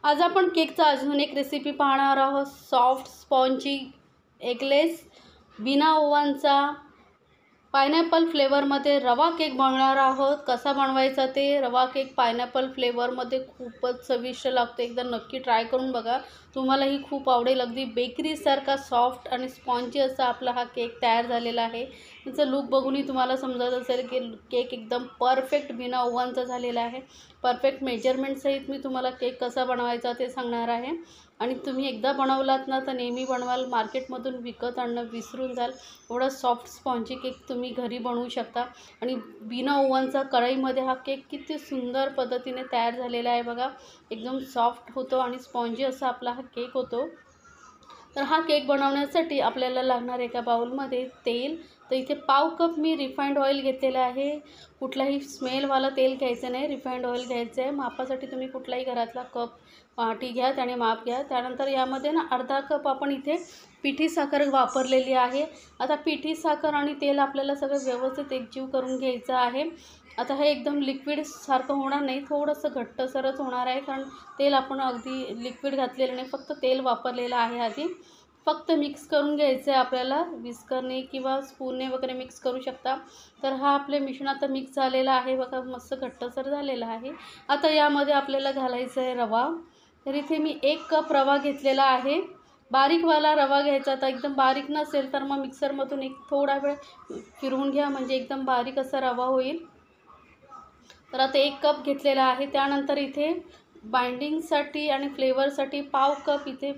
आज आपण केकचा अजून एक रेसिपी पाहणार आहोत। सॉफ्ट स्पॉन्जी एगलेस बिना ओव्हनचा पायनॅपल फ्लेवरमध्ये रवा केक बनवणार आहोत। कसा बनवायचा ते रवा केक पायनॅपल फ्लेवरमध्ये खूपच चविष्ट लागतो। एकदा नक्की ट्राय करून बघा, तुम्हालाही खूप आवडेल। अगदी बेकरीसारखा सॉफ्ट आणि स्पॉन्जी असा आपला हा केक तयार झालेला आहे। त्याचा लुक बघूनही तुम्हाला समजत असेल की केक एकदम परफेक्ट बिना ओव्हनचा झालेला आहे। परफेक्ट मेजरमेंट सहित मी तुम्हाला केक कसा बनवायचा ते सांगणार आहे। आणि तुम्ही एकदा बनवलात ना तर नेहमी बनवाल, मार्केटमधून विकत आणणं विसरून जाल। एवढा सॉफ्ट स्पॉन्जी केक तुम्ही घरी बनवू शकता। आणि बिना ओव्हनचा कढईमध्ये हा केक किती सुंदर पद्धतीने तयार झालेला आहे बघा। एकदम सॉफ्ट होतो आणि स्पॉन्जी असा आपला हा केक होतो। तर हा केक बनवण्यासाठी आपल्याला लागणार एका बाउलमध्ये तेल। तर इथे पाव कप मी रिफाइंड ऑइल घेतलेला आहे। कुठलाही स्मेलवाला तेल घ्यायचं नाही, रिफाइंड ऑइल घ्यायचं आहे। मापासाठी तुम्ही कुठलाही घरातला कप वाटी घ्या, त्याने माप घ्या। त्यानंतर यामध्ये ना अर्धा कप आपण इथे पिठी साखर वापरलेली आहे। आता पिठी साखर आणि तेल आपल्याला सगळं व्यवस्थित एकजीव करून घ्यायचं आहे। आता हे एकदम लिक्विड सारखं होणार नाही, थोडंसं घट्टसरच होणार आहे, कारण तेल आपण अगदी लिक्विड घातलेलं नाही, फक्त तेल वापरलेलं आहे। आधी फक्त मिक्स करून घ्यायचं आहे आपल्याला, विस्करने किंवा स्पूनने वगैरे मिक्स करू शकता। तर हा आपले मिश्रण आता मिक्स झालेला आहे बघा, मस्त घट्टसर झालेला आहे। आता यामध्ये आपल्याला घालायचं आहे रवा। तर इथे मी 1 कप रवा घेतलेला आहे। बारीकवाला रवा घ्यायचा। आता एकदम बारीक नसेल तर मग मिक्सरमधून एक थोडा वेळ फिरवून घ्या, म्हणजे एकदम बारीक असा रवा होईल। तर आता 1 कप घेतलेला आहे। त्यानंतर इथे बाइंडिंगसाठी आणि फ्लेवरसाठी पाव कप इथे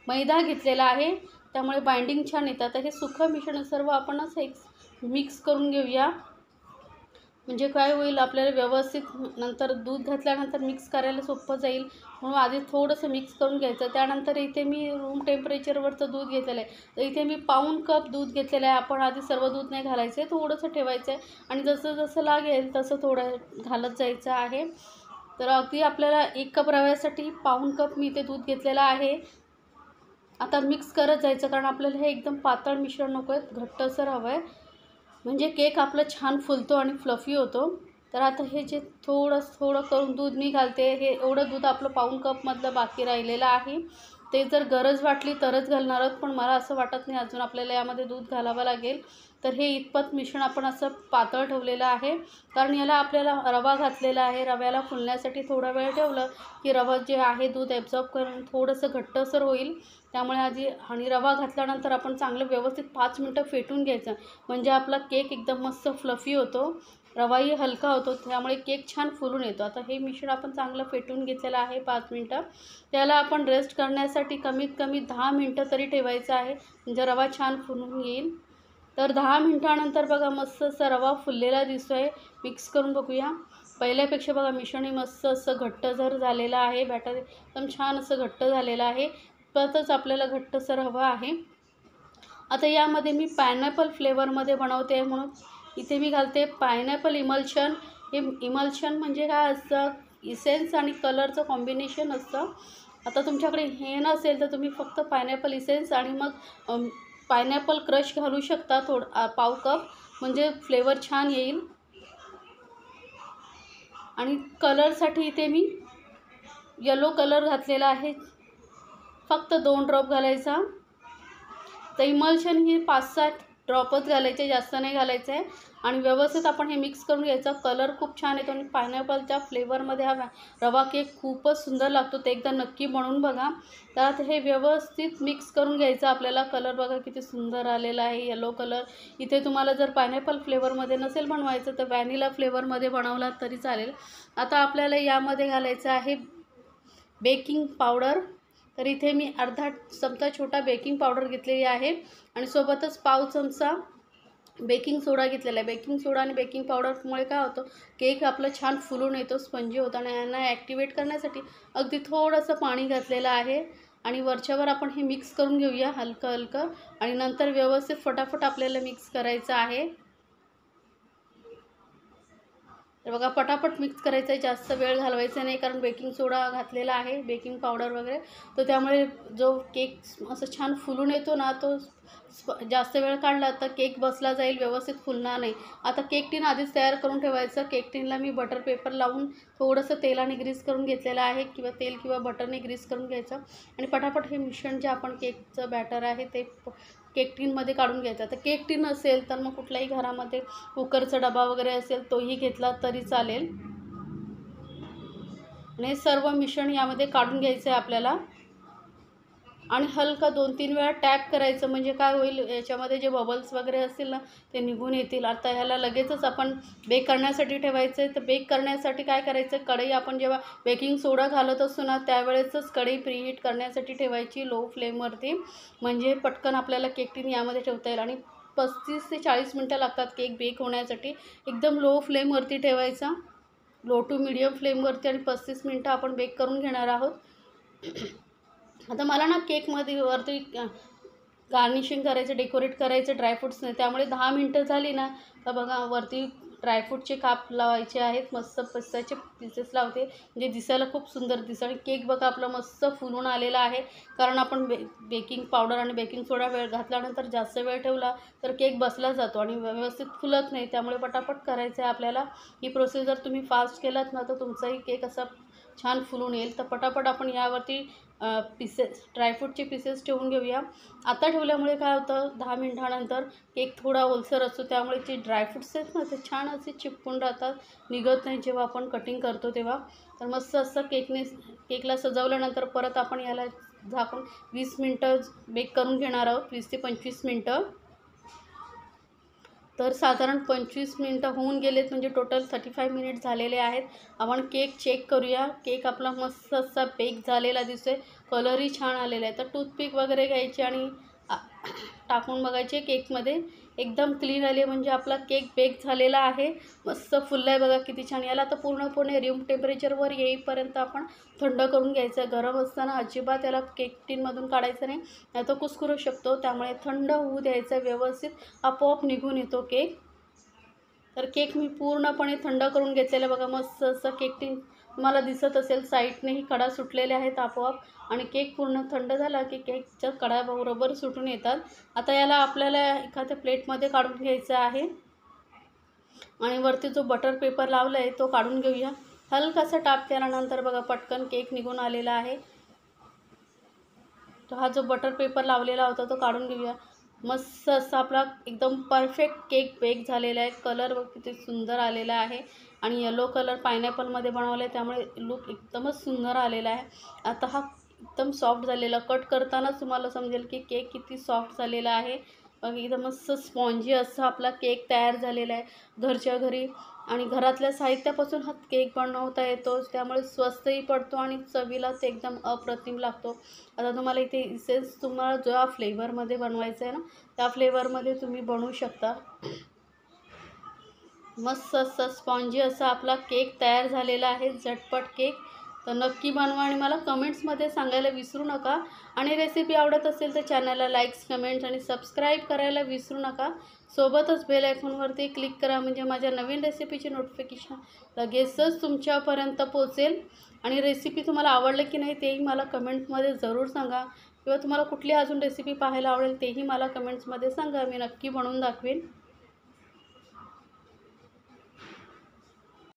मैदा घेतलेला आहे, त्यामुळे बाइंडिंग छान येतं। आता हे सुकं मिश्रण सर्व आपण असं एक मिक्स करून घेऊया, म्हणजे काय होईल आपल्याला व्यवस्थित नंतर दूध घातल्यानंतर मिक्स करायला सोपं जाईल, म्हणून आधी थोडंसं मिक्स करून घ्यायचं। त्यानंतर इथे मी रूम टेम्परेचरवरचं दूध घेतलेलं आहे। तर इथे मी पाऊण कप दूध घेतलेलं आहे। आपण आधी सर्व दूध नाही घालायचं आहे, थोडंसं ठेवायचं आहे आणि जसं जसं लागेल तसं थोडं घालत जायचं आहे। तर अगदी आपल्याला 1 कप रव्यासाठी पाऊण कप मी इथे दूध घेतलेलं आहे। आता मिक्स करत जायचं, कारण आपल्याला हे एकदम पातळ मिश्रण नको आहे, घट्टसर हवं आहे, म्हणजे केक आपला छान फुलतो आणि फ्लफी होतो। तर आता हे जे थोडं करून दूध मी घालते, हे एवढं दूध आपलं पाऊण कपमधलं बाकी राहिलेलं आहे। ते जर गरज वाटली तरच घालणार आहोत, पण मला असं वाटत नाही अजून आपल्याला यामध्ये दूध घालावं लागेल। तर हे इतपत मिश्रण आपण असं पातळ ठेवलेलं आहे, कारण याला आपल्याला रवा घातलेला आहे। रव्याला फुलण्यासाठी थोडा वेळ ठेवलं की रवा जे आहे दूध ॲब्झॉर्ब करून थोडंसं घट्टसर होईल। त्यामुळे आधी आणि रवा घातल्यानंतर आपण चांगलं व्यवस्थित 5 मिनटं फेटून घ्यायचं, म्हणजे आपला केक एकदम मस्त फ्लफी होतो, रवाही हलका होतो, त्यामुळे केक छान फुलून येतो। आता हे मिश्रण आपण चांगलं फेटून घेतलेलं आहे 5 मिनटं। त्याला आपण रेस्ट करण्यासाठी कमीत कमी 10 मिनटं तरी ठेवायचं आहे, म्हणजे रवा छान फुलून येईल। तर 10 मिनटानंतर बघा मस्त असा रवा फुललेला दिसतो आहे। मिक्स करून बघूया, पहिल्यापेक्षा बघा मिश्रणही मस्त असं घट्टसर झालेलं आहे, बॅटर एकदम छान असं घट्ट झालेलं आहे। त्यातच आपल्याला घट्टसर हवं आहे। आता यामध्ये मी पायनॅपल फ्लेवरमध्ये बनवते, म्हणून इथे मी घालते पायनॅपल इमल्शन। हे इमल्शन म्हणजे काय असतं, इसेन्स आणि कलरचं कॉम्बिनेशन असतं। आता तुमच्याकडे हे नसेल तर तुम्ही फक्त पायनॅपल इसेन्स आणि मग पायनॅपल क्रश घालू शकता, पाव कप, म्हणजे फ्लेवर छान येईल। आणि कलरसाठी इथे मी येलो कलर घातलेला आहे, फक्त 2 ड्रॉप घालायचा। तर इमल्शन ही 5-7 ड्रॉपच घालायचे, जास्त नाही घालायचं आहे। आणि व्यवस्थित आपण हे मिक्स करून घ्यायचं। कलर खूप छान येतो आणि पायनॅपलच्या फ्लेवरमध्ये हा रवा केक खूपच सुंदर लागतो, ते एकदा नक्की बनवून बघा। त्यात हे व्यवस्थित मिक्स करून घ्यायचं आपल्याला। कलर बघा किती सुंदर आलेला आहे, येलो कलर। इथे तुम्हाला जर पायनॅपल फ्लेवरमध्ये नसेल बनवायचं तर व्हॅनिला फ्लेवरमध्ये बनवलात तरी चालेल। आता आपल्याला यामध्ये घालायचं आहे बेकिंग पावडर। तर इथे मी अर्धा चमचा छोटा बेकिंग पावडर घेतलेली आहे आणि सोबतच पाव चमचा बेकिंग सोडा घेतलेला आहे। बेकिंग सोडा आणि बेकिंग पावडरमुळे काय होतं, केक आपलं छान फुलून येतो, स्पंजी होतं। आणि यांना ॲक्टिवेट करण्यासाठी अगदी थोडंसं पाणी घातलेलं आहे। आणि वरच्यावर आपण हे मिक्स करून घेऊया हलकं हलकं, आणि नंतर व्यवस्थित फटाफट आपल्याला मिक्स करायचं आहे। तर बघा पटापट मिक्स करायचं आहे, जास्त वेळ घालवायचा नाही, कारण बेकिंग सोडा घातलेला आहे, बेकिंग पावडर वगैरे, तर त्यामुळे जो केक असं छान फुलून येतो ना, तो जास्त वेळ काढला तर केक बसला जाईल, व्यवस्थित फुलणार नाही. आता केक टीन आधीच तयार करून ठेवायचं. केक टीनला मी बटर पेपर लावून थोडंसं तेलाने ग्रीस करून घेतलेलं आहे, किंवा तेल किंवा बटरने ग्रीस करून घ्यायचं आणि पटापट हे मिश्रण जे आपण केकचं बॅटर आहे ते केक टीनमध्ये काढून घ्यायचं. तर केक टीन असेल तर मग कुठल्याही घरामध्ये कुकरचा डबा वगैरे असेल तोही घेतला तरी चालेल. आणि सर्व मिश्रण यामध्ये काढून घ्यायचं आहे आपल्याला आणि हलका 2-3 वेळा टॅप करायचं, म्हणजे काय होईल, याच्यामध्ये जे बबल्स वगैरे असतील ना ते निघून येतील. आता ह्याला लगेचच आपण बेक करण्यासाठी ठेवायचं आहे. तर बेक करण्यासाठी काय करायचं, कढई आपण जेव्हा बेकिंग सोडा घालत असतो ना त्यावेळेसच कढई प्रीहीट करण्यासाठी ठेवायची लो फ्लेमवरती, म्हणजे पटकन आपल्याला केक टीन यामध्ये ठेवता येईल. आणि 35 ते 40 मिनटं लागतात केक बेक होण्यासाठी. एकदम लो फ्लेमवरती ठेवायचा, लो टू मीडियम फ्लेमवरती, आणि 35 मिनटं आपण बेक करून घेणार आहोत. आता मला ना केकमध्ये वरती गार्निशिंग करायचं, डेकोरेट करायचं ड्रायफ्रूट्सने, त्यामुळे 10 मिनटं झाली ना तर बघा वरती ड्रायफ्रूटचे काप लावायचे आहेत. मस्त पिस्त्याचे पीसेस लावते, म्हणजे दिसायला खूप सुंदर दिसतं. आणि केक बघा आपला मस्त फुलून आलेला आहे, कारण आपण बेकिंग पावडर आणि बेकिंग सोडा घातल्यानंतर जास्त वेळ ठेवला तर केक बसला जातो आणि व्यवस्थित फुलत नाही. त्यामुळे पटापट करायचं आहे आपल्याला. ही प्रोसेस जर तुम्ही फास्ट केलात ना तर तुमचाही केक असा छान फुलून येईल. तर पटापट आपण यावरती पीसेस, ड्रायफ्रूटचे पीसेस ठेवून घेऊया. आता ठेवल्यामुळे काय होतं, 10 मिनिटानंतर केक थोडा ओलसर असतो, त्यामुळे जे ड्रायफ्रूट्स आहेत ना ते छान असे चिपकून राहतात, निघत नाही जेव्हा आपण कटिंग करतो तेव्हा. तर मस्त असं केकला सजवल्यानंतर परत आपण याला झाकून 20 मिनटं बेक करून घेणार आहोत, 20 ते 25 मिनटं. तर साधारण 25 मिनटं होऊन गेलेत, म्हणजे टोटल 35 मिनिट झालेले आहेत. आपण केक चेक करूया. केक आपला मस्त असा बेक झालेला दिसतोय, कलरही छान आलेला आहे. तर टूथपिक वगैरे घ्यायची आणि टाकून बघायचे केकमध्ये, एकदम क्लीन आले म्हणजे आपला केक बेक झालेला आहे. मस्त फुलला आहे बघा किती छान. याला तर पूर्णपणे रूम टेम्परेचरवर येईपर्यंत आपण थंड करून घ्यायचं. गरम असताना अजिबात याला केक टीनमधून काढायचं नाही, नाही तर कुस्करू शकतो. त्यामुळे थंड होऊ द्यायचं व्यवस्थित, आपोआप निघून येतो केक. तर केक मी पूर्णपणे थंड करून घेतलेला बघा. मस्त असं केक टीन तुम्हाला दिसत असेल, साईडनेही कडा सुटलेले आहेत आपोआप. आणि केक पूर्ण थंड झाला की केकच्या कडा बरोबर सुटून येतात. आता याला आपल्याला एखाद्या प्लेटमध्ये काढून घ्यायचं आहे आणि वरती जो बटर पेपर लावला आहे तो काढून घेऊया. हलकासा टाप केल्यानंतर बघा पटकन केक निघून आलेला आहे. तो हा जो बटर पेपर लावलेला होता तो काढून घेऊया. मस्त असा आपला एकदम परफेक्ट केक बेक झालेला आहे. कलर किती सुंदर आलेला आहे आणि येलो कलर पायनॅपलमध्ये बनवला आहे, त्यामुळे लुक एकदमच सुंदर आलेला आहे. आता हा एकदम सॉफ्ट झालेला, कट करतानाच तुम्हाला समजेल की केक किती सॉफ्ट झालेला आहे. एकदम मस्त स्पॉन्जी असा आपला केक तयार झालेला आहे घरच्या घरी. आणि घरातल्या साहित्यापासून हा केक बनवता येतो, त्यामुळे स्वस्तही पडतो आणि चवीला ते एकदम अप्रतिम लागतो. आता तुम्हाला इथे इसेन्स तुम्हाला ज्या फ्लेवरमध्ये बनवायचं आहे ना त्या फ्लेवरमध्ये तुम्ही बनवू शकता. मस्त असा स्पॉन्जी असा आपला केक तयार झालेला आहे, झटपट केक. तर नक्की बनवा आणि मला कमेंट्समध्ये सांगायला विसरू नका. आणि रेसिपी आवडत असेल तर चॅनलला लाईक्स, कमेंट्स आणि सबस्क्राईब करायला विसरू नका. सोबतच बेल आयकॉनवरती क्लिक करा, म्हणजे माझ्या नवीन रेसिपीचे नोटिफिकेशन लगेचच तुमच्यापर्यंत पोचेल. आणि रेसिपी तुम्हाला आवडली की नाही तेही मला कमेंट्समध्ये जरूर सांगा, किंवा तुम्हाला कुठली अजून रेसिपी पाहायला आवडेल तेही मला कमेंट्समध्ये सांगा, मी नक्की बनवून दाखवेन.